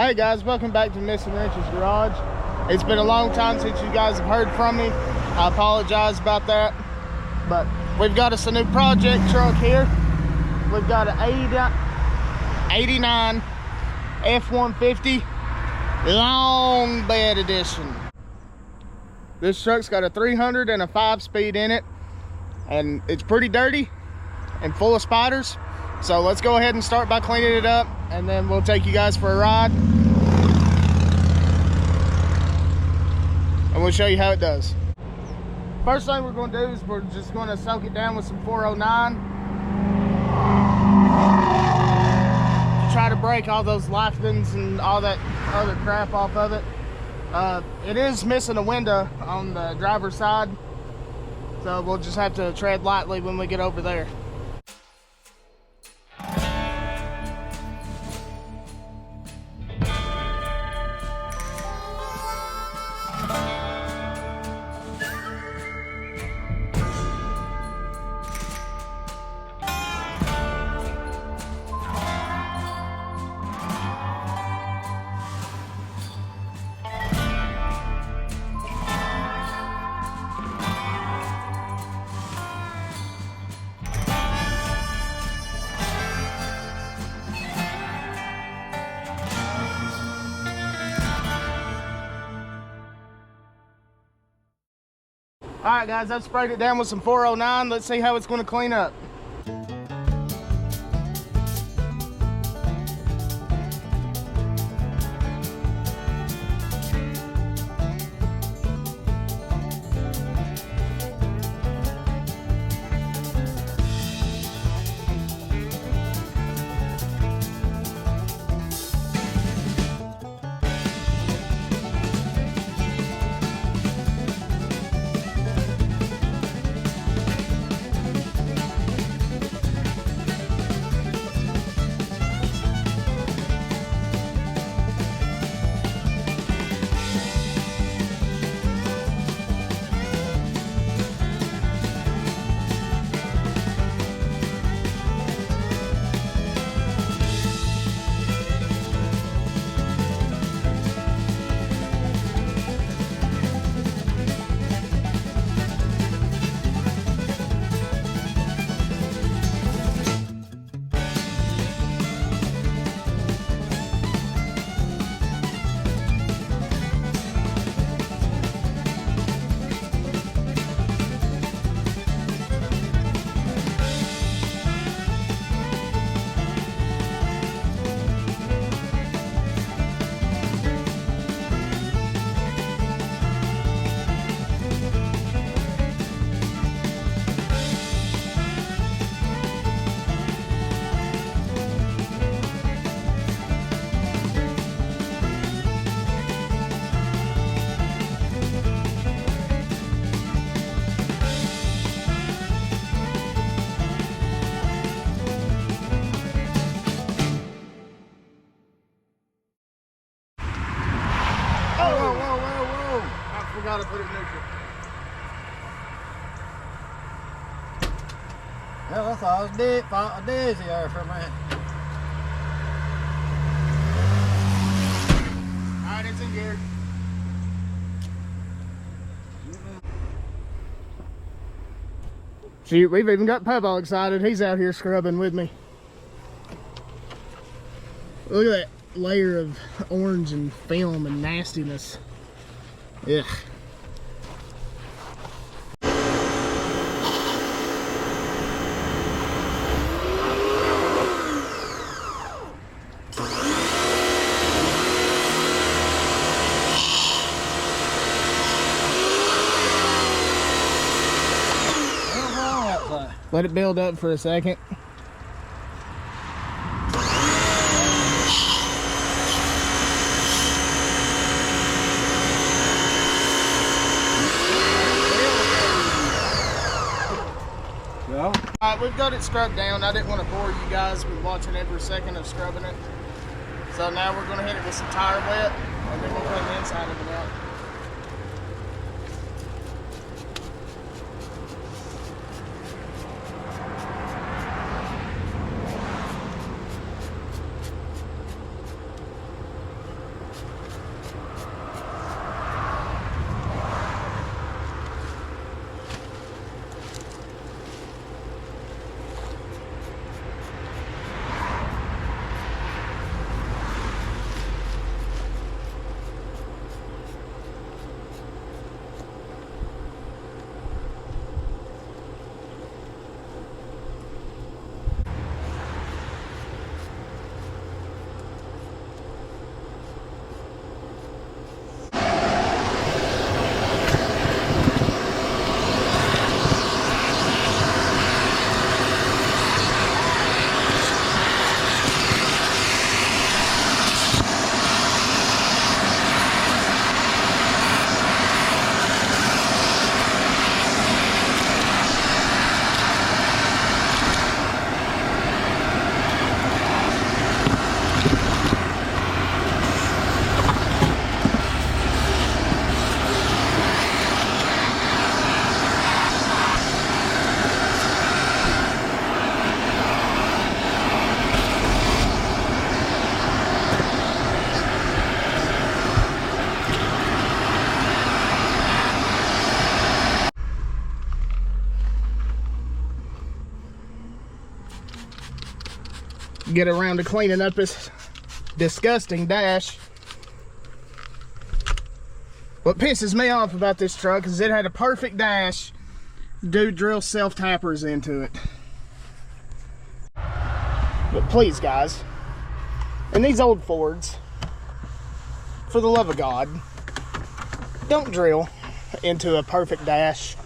Hey guys, welcome back to Missing Wrenches Garage. It's been a long time since you guys have heard from me. I apologize about that, but we've got us a new project truck here. We've got an 89 F-150 long bed edition. This truck's got a 300 and a 5-speed in it, and it's pretty dirty and full of spiders. So let's go ahead and start by cleaning it up, and then we'll take you guys for a ride. And we'll show you how it does. First thing we're gonna do is we're just gonna soak it down with some 409. To try to break all those liftings and all that other crap off of it. It is missing a window on the driver's side, so we'll just have to tread lightly when we get over there. All right, guys, I've sprayed it down with some 409. Let's see how it's going to clean up. I forgot to put it neutral. Well, that's all. It's dizzy there for a minute. Alright, it's in gear. Shoot, we've even got Pub excited. He's out here scrubbing with me. Look at that layer of orange and film and nastiness. Ugh. Let it build up for a second. Alright, we've got it scrubbed down. I didn't want to bore you guys with watching every second of scrubbing it. So now we're going to hit it with some tire wet, and then we'll clean the inside of it out. get around to cleaning up this disgusting dash. What pisses me off about this truck is it had a perfect dash. Dude drilled self-tappers into it. But please, guys, in these old Fords, for the love of God, don't drill into a perfect dash,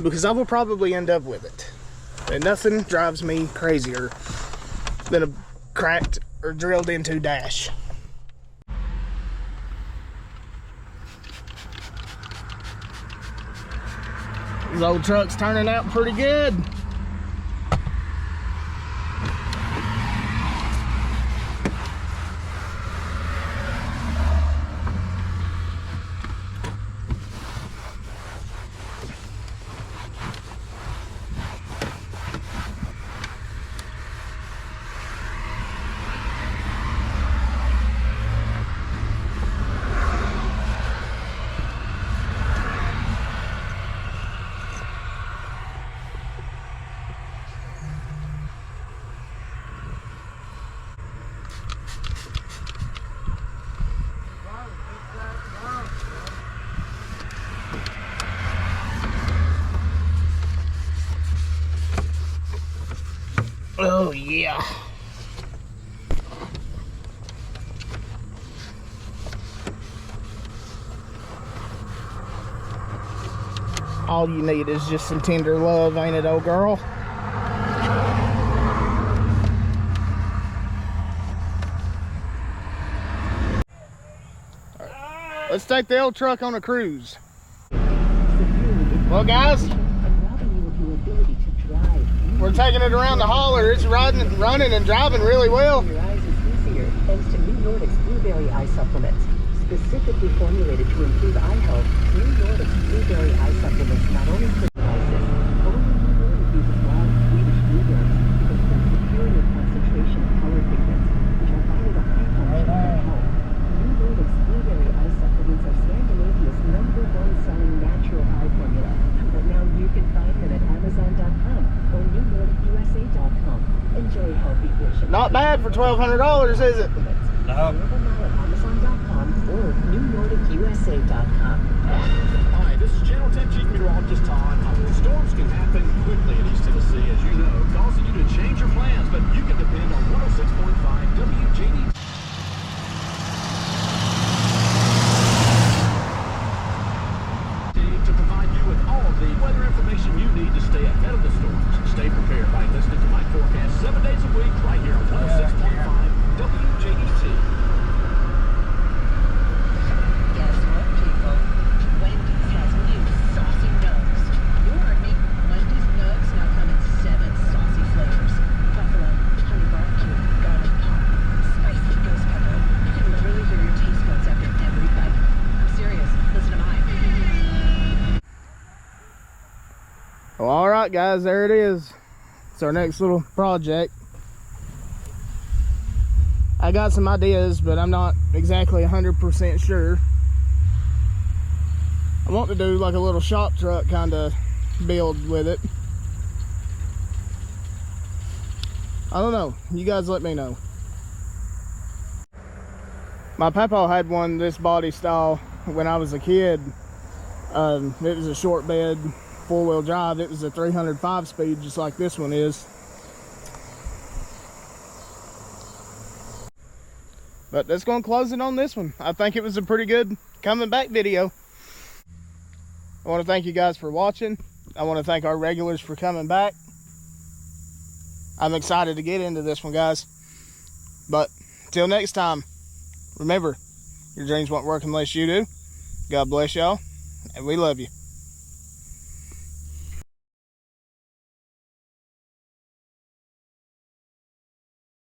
because I will probably end up with it. And nothing drives me crazier than a cracked or drilled into dash. This old truck's turning out pretty good. Oh yeah. All you need is just some tender love, ain't it, old girl? All right. Let's take the old truck on a cruise. Well, guys, we're taking it around the hauler. It's running and driving really well. Your eyes is easier thanks to New Nordic's Blueberry Eye Supplements. Specifically formulated to improve eye health, New Nordic's Blueberry Eye Supplements not only prevent eyesight, only New Nordic uses wild Swedish blueberries because of their superior concentration of color pigments, which are vital to eye function and health. New Nordic's Blueberry Eye Supplements are Scandinavia's #1 selling natural eye formula, but now you can find them at Amazon.com or NewNordicUSA.com. Enjoy healthy vision. Not bad for $1,200, is it? No. Available now at Amazon.com or NewNordicUSA.com. Hi, this is Channel 10 Chief Meteorologist Todd. Storms can happen quickly in East Tennessee, as you know, causing you to change your plans, but you can depend on 106.5 WJD. To provide you with all of the weather information you need to stay ahead of the storms. Stay prepared by listening to my forecast 7 days a week right here on 106.5 WJDT. Guess what, people? Wendy's has new saucy nugs. You heard me. Wendy's nugs now come in 7 saucy flavors. Buffalo, honey barbecue, garlic pop, spicy ghost pepper. You can literally hear your taste buds after every bite. I'm serious. Listen to mine. Well, all right, guys, there it is. It's our next little project. I got some ideas, but I'm not exactly 100% sure. I want to do like a little shop truck kind of build with it. I don't know. You guys let me know. My papa had one this body style when I was a kid. It was a short bed, 4-wheel drive. It was a 305 speed, just like this one is. But that's going to close it on this one. I think it was a pretty good coming back video. I want to thank you guys for watching. I want to thank our regulars for coming back. I'm excited to get into this one, guys. But until next time, remember, your dreams won't work unless you do. God bless y'all, and we love you.